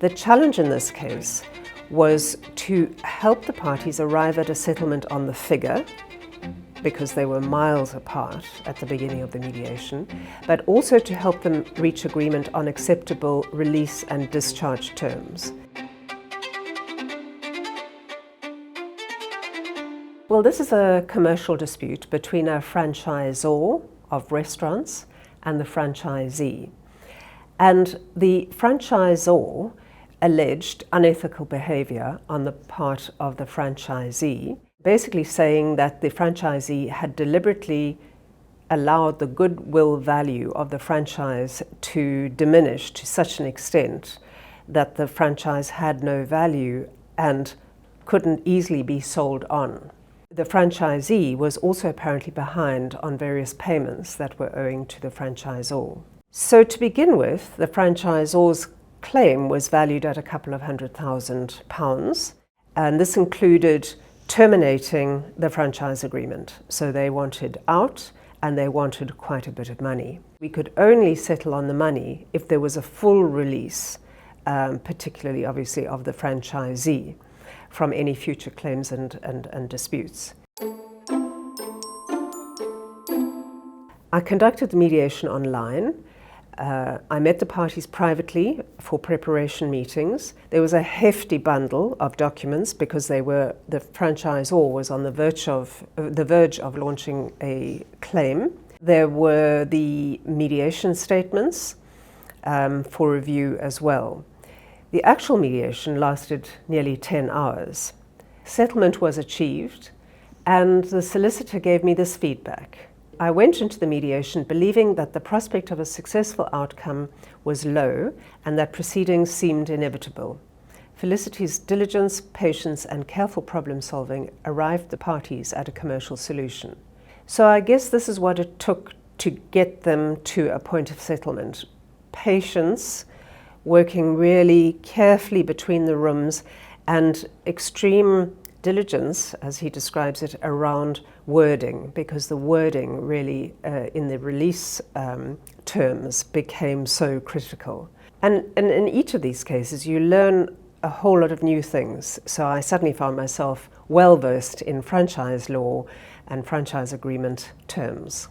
The challenge in this case was to help the parties arrive at a settlement on the figure, because they were miles apart at the beginning of the mediation, but also to help them reach agreement on acceptable release and discharge terms. Well, this is a commercial dispute between a franchisor of restaurants and the franchisee. And the franchisor alleged unethical behaviour on the part of the franchisee, basically saying that the franchisee had deliberately allowed the goodwill value of the franchise to diminish to such an extent that the franchise had no value and couldn't easily be sold on. The franchisee was also apparently behind on various payments that were owing to the franchisor. So to begin with, the franchisor's claim was valued at a couple of £100,000, and this included terminating the franchise agreement. So they wanted out and they wanted quite a bit of money. We could only settle on the money if there was a full release, particularly obviously of the franchisee, from any future claims and disputes. I conducted the mediation online. I met the parties privately for preparation meetings. There was a hefty bundle of documents because the franchisor was on the verge of launching a claim. There were the mediation statements for review as well. The actual mediation lasted nearly 10 hours. Settlement was achieved, and the solicitor gave me this feedback. I went into the mediation believing that the prospect of a successful outcome was low and that proceedings seemed inevitable. Felicity's diligence, patience, and careful problem solving arrived the parties at a commercial solution. So I guess this is what it took to get them to a point of settlement. Patience, working really carefully between the rooms, and extreme diligence, as he describes it, around wording, because the wording really in the release terms became so critical. And in each of these cases you learn a whole lot of new things. So I suddenly found myself well versed in franchise law and franchise agreement terms.